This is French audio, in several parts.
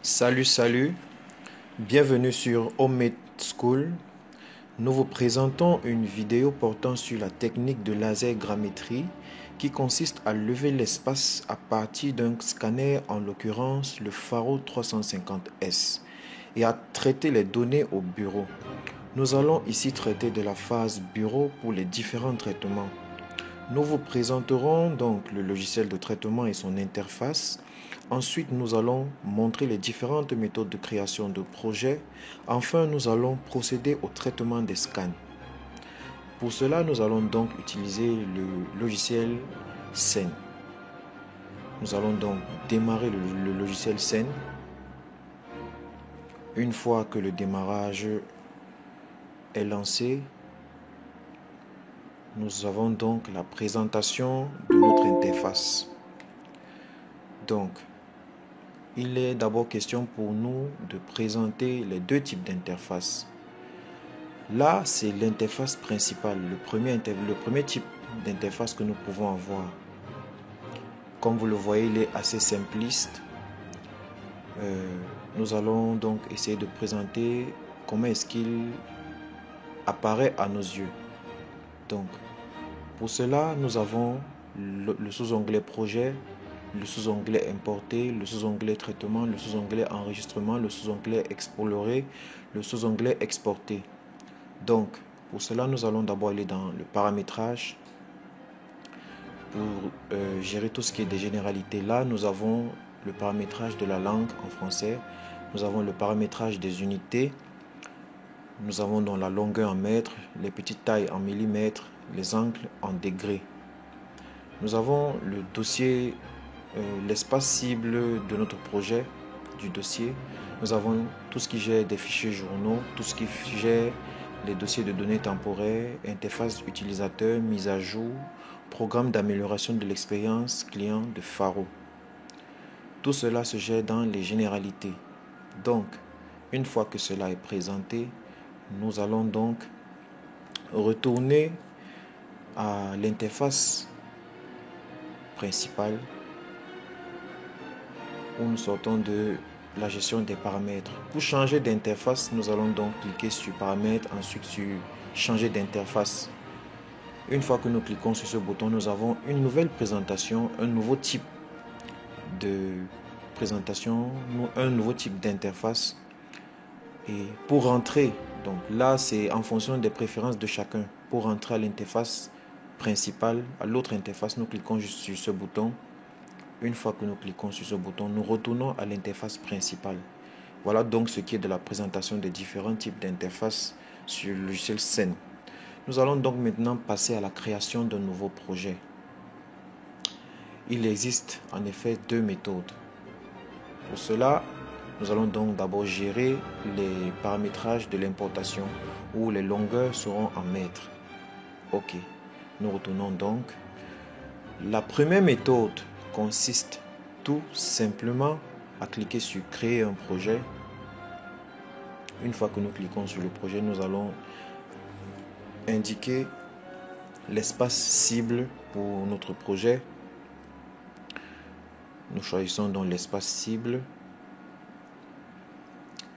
Salut, bienvenue sur Homemade School. Nous vous présentons une vidéo portant sur la technique de laser grammétrie qui consiste à lever l'espace à partir d'un scanner, en l'occurrence le Faro 350S, et à traiter les données au bureau. Nous allons ici traiter de la phase bureau pour les différents traitements. Nous vous présenterons donc le logiciel de traitement et son interface. Ensuite, nous allons montrer les différentes méthodes de création de projets. Enfin, nous allons procéder au traitement des scans. Pour cela, nous allons donc utiliser le logiciel Scène. Nous allons donc démarrer le logiciel Scène. Une fois que le démarrage est lancé, nous avons donc la présentation de notre interface. Donc, il est d'abord question pour nous de présenter les deux types d'interfaces. Là, c'est l'interface principale, le premier type d'interface que nous pouvons avoir. Comme vous le voyez, il est assez simpliste. Nous allons donc essayer de présenter comment est-ce qu'il apparaît à nos yeux. Donc, pour cela, nous avons le sous-onglet projet, le sous-onglet importer, le sous-onglet traitement, le sous-onglet enregistrement, le sous-onglet explorer, le sous-onglet exporter. Donc, pour cela, nous allons d'abord aller dans le paramétrage pour gérer tout ce qui est des généralités. Là, nous avons le paramétrage de la langue en français, nous avons le paramétrage des unités, nous avons dans la longueur en mètres, les petites tailles en millimètres, les angles en degrés. Nous avons le dossier, l'espace cible de notre projet, du dossier. Nous avons tout ce qui gère des fichiers journaux, tout ce qui gère les dossiers de données temporaires, interface utilisateur, mise à jour, programme d'amélioration de l'expérience client de Faro. Tout cela se gère dans les généralités. Donc, une fois que cela est présenté, nous allons donc retourner à l'interface principale où nous sortons de la gestion des paramètres. Pour changer d'interface, nous allons donc cliquer sur paramètres, ensuite sur changer d'interface. Une fois que nous cliquons sur ce bouton, nous avons une nouvelle présentation, un nouveau type de présentation, un nouveau type d'interface. Et pour rentrer, donc là c'est en fonction des préférences de chacun. Pour rentrer à l'interface principale, à l'autre interface, nous cliquons juste sur ce bouton. Une fois que nous cliquons sur ce bouton, nous retournons à l'interface principale. Voilà donc ce qui est de la présentation des différents types d'interfaces sur le logiciel Scène. Nous allons donc maintenant passer à la création d'un nouveau projet. Il existe en effet deux méthodes. Pour cela, nous allons donc d'abord gérer les paramétrages de l'importation où les longueurs seront en mètres. Ok, nous retournons donc. La première méthode consiste tout simplement à cliquer sur créer un projet. Une fois que nous cliquons sur le projet, nous allons indiquer l'espace cible pour notre projet. Nous choisissons donc l'espace cible.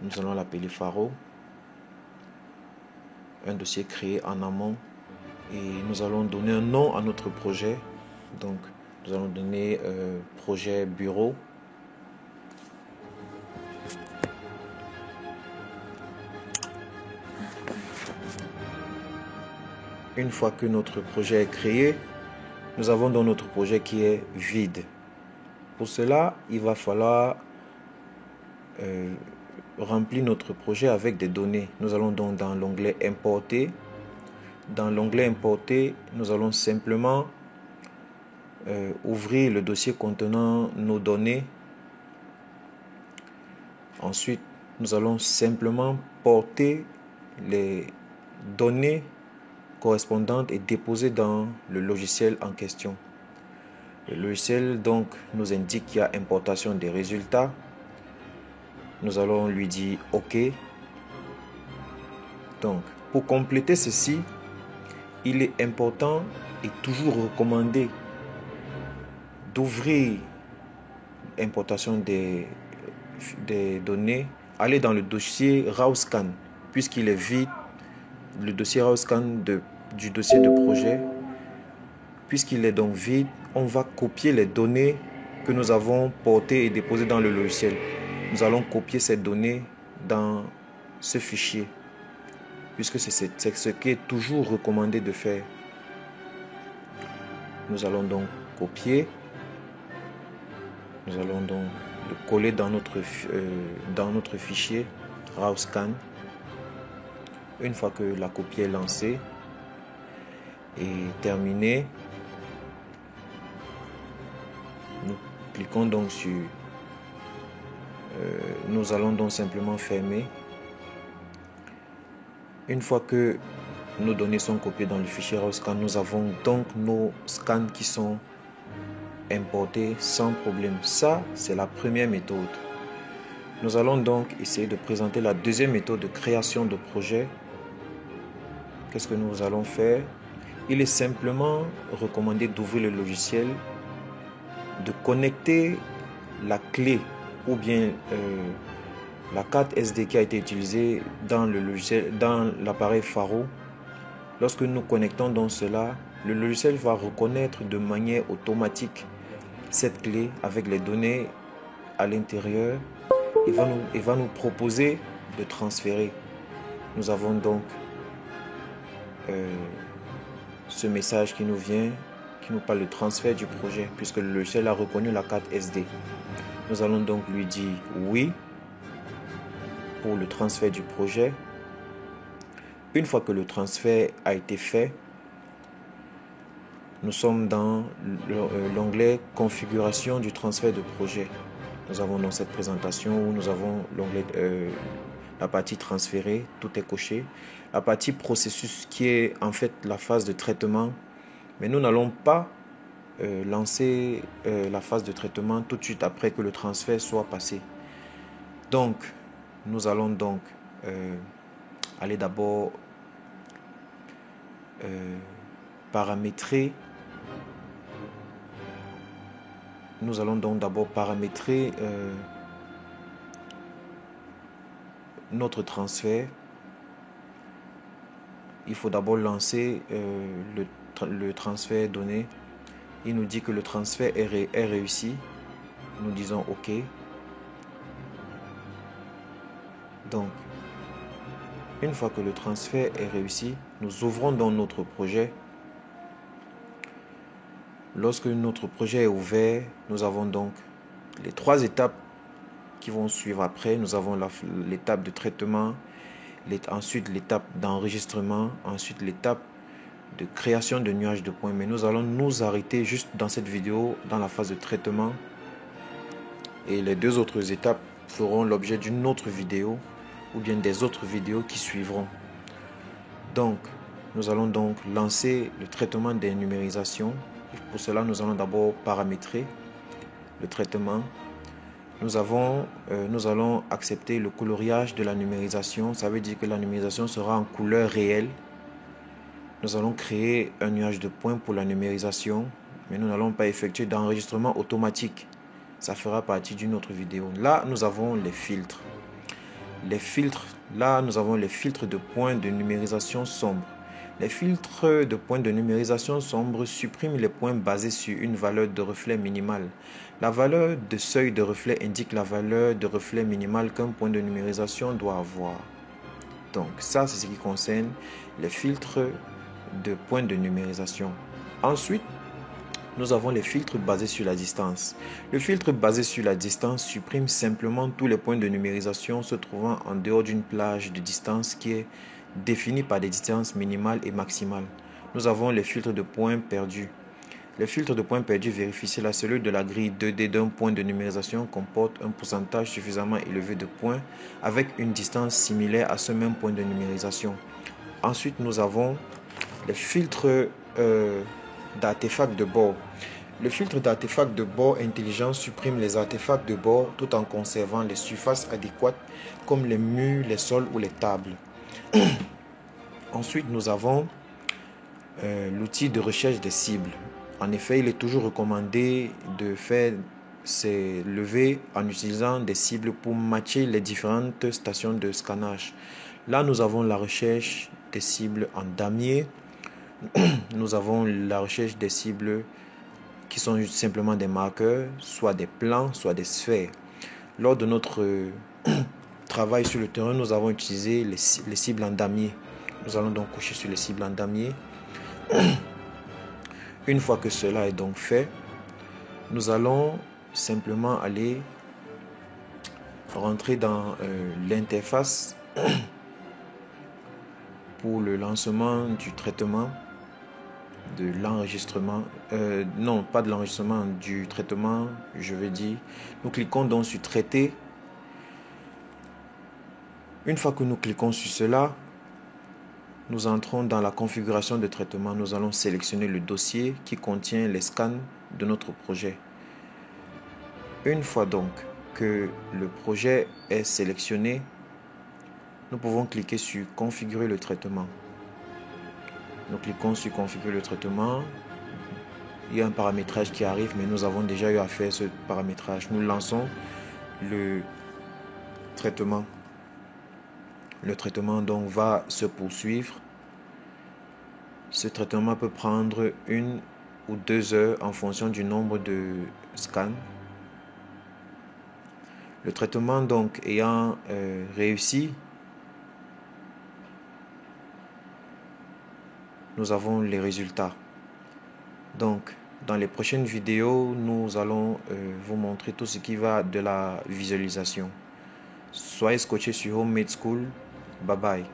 Nous allons l'appeler Faro. Un dossier créé en amont. Et nous allons donner un nom à notre projet. Donc, nous allons donner projet bureau. Une fois que notre projet est créé, nous avons donc notre projet qui est vide. Pour cela, il va falloir remplir notre projet avec des données. Nous allons donc dans l'onglet importer. Dans l'onglet importer, nous allons simplement ouvrir le dossier contenant nos données. Ensuite, nous allons simplement porter les données correspondantes et déposer dans le logiciel en question. Le logiciel donc nous indique qu'il y a importation des résultats. Nous allons lui dire OK. Donc, pour compléter ceci, il est important et toujours recommandé d'ouvrir importation des des données, aller dans le dossier RAWScan, puisqu'il est vide, le dossier RAWScan du dossier de projet. Puisqu'il est donc vide, on va copier les données que nous avons portées et déposées dans le logiciel. Nous allons copier ces données dans ce fichier, puisque c'est ce qui est toujours recommandé de faire. Nous allons donc copier. Nous allons donc le coller dans notre fichier RAWScan. Une fois que la copie est lancée et terminée, nous cliquons donc sur nous allons donc simplement fermer. Une fois que nos données sont copiées dans le fichier RAWScan, nous avons donc nos scans qui sont importés sans problème. Ça, c'est la première méthode. Nous allons donc essayer de présenter la deuxième méthode de création de projet. Qu'est-ce que nous allons faire? Il est simplement recommandé d'ouvrir le logiciel, de connecter la clé ou bien la carte SD qui a été utilisée dans le logiciel, dans l'appareil Faro. Lorsque nous connectons donc cela, le logiciel va reconnaître de manière automatique cette clé avec les données à l'intérieur et va nous proposer de transférer. Nous avons donc ce message qui nous vient, qui nous parle de transfert du projet, puisque le logiciel a reconnu la carte SD. Nous allons donc lui dire oui pour le transfert du projet. Une fois que le transfert a été fait, nous sommes dans l'onglet configuration du transfert de projet. Nous avons dans cette présentation où nous avons l'onglet la partie transférée, tout est coché. La partie processus qui est en fait la phase de traitement. Mais nous n'allons pas lancer la phase de traitement tout de suite après que le transfert soit passé. Donc, nous allons donc aller d'abord paramétrer. Nous allons donc d'abord paramétrer notre transfert. Il faut d'abord lancer le transfert donné. Il nous dit que le transfert est réussi. Nous disons OK. Donc, une fois que le transfert est réussi, nous ouvrons dans notre projet. Lorsque notre projet est ouvert, nous avons donc les 3 étapes qui vont suivre après. Nous avons l'étape de traitement, ensuite l'étape d'enregistrement, ensuite l'étape de création de nuages de points. Mais nous allons nous arrêter juste dans cette vidéo, dans la phase de traitement. Et les 2 autres étapes feront l'objet d'une autre vidéo ou bien des autres vidéos qui suivront. Donc, nous allons donc lancer le traitement des numérisations. Pour cela, nous allons d'abord paramétrer le traitement. Nous allons accepter le coloriage de la numérisation. Ça veut dire que la numérisation sera en couleur réelle. Nous allons créer un nuage de points pour la numérisation, mais nous n'allons pas effectuer d'enregistrement automatique. Ça fera partie d'une autre vidéo. Là, nous avons les filtres. Là, nous avons les filtres de points de numérisation sombre. Les filtres de points de numérisation sombre suppriment les points basés sur une valeur de reflet minimale. La valeur de seuil de reflet indique la valeur de reflet minimale qu'un point de numérisation doit avoir. Donc ça, c'est ce qui concerne les filtres de points de numérisation. Ensuite, nous avons les filtres basés sur la distance. Le filtre basé sur la distance supprime simplement tous les points de numérisation se trouvant en dehors d'une plage de distance qui est définie par des distances minimales et maximales. Nous avons les filtres de points perdus. Les filtres de points perdus vérifient si la cellule de la grille 2D d'un point de numérisation comporte un pourcentage suffisamment élevé de points avec une distance similaire à ce même point de numérisation. Ensuite, nous avons les filtres d'artefacts de bord. Le filtre d'artefacts de bord intelligent supprime les artefacts de bord tout en conservant les surfaces adéquates comme les murs, les sols ou les tables. Ensuite, nous avons l'outil de recherche des cibles. En effet, il est toujours recommandé de faire c'est levé en utilisant des cibles pour matcher les différentes stations de scannage. Là, nous avons la recherche des cibles en damier. Nous avons la recherche des cibles qui sont simplement des marqueurs, soit des plans, soit des sphères. Lors de notre travail sur le terrain, nous avons utilisé les cibles en damier. Nous allons donc coucher sur les cibles en damier. Une fois que cela est donc fait, nous allons simplement aller rentrer dans l'interface pour le lancement du traitement de l'enregistrement, non pas de l'enregistrement, du traitement, je veux dire. Nous cliquons donc sur traiter. Une fois que nous cliquons sur cela, nous entrons dans la configuration de traitement. Nous allons sélectionner le dossier qui contient les scans de notre projet. Une fois donc que le projet est sélectionné, nous pouvons cliquer sur configurer le traitement. Nous cliquons sur configurer le traitement. Il y a un paramétrage qui arrive, mais nous avons déjà eu à faire ce paramétrage. Nous lançons le traitement. Le traitement donc va se poursuivre. Ce traitement peut prendre 1 ou 2 heures en fonction du nombre de scans. Le traitement donc ayant réussi, nous avons les résultats. Donc, dans les prochaines vidéos, nous allons vous montrer tout ce qui va de la visualisation. Soyez scotchés sur Homemade School. Bye bye.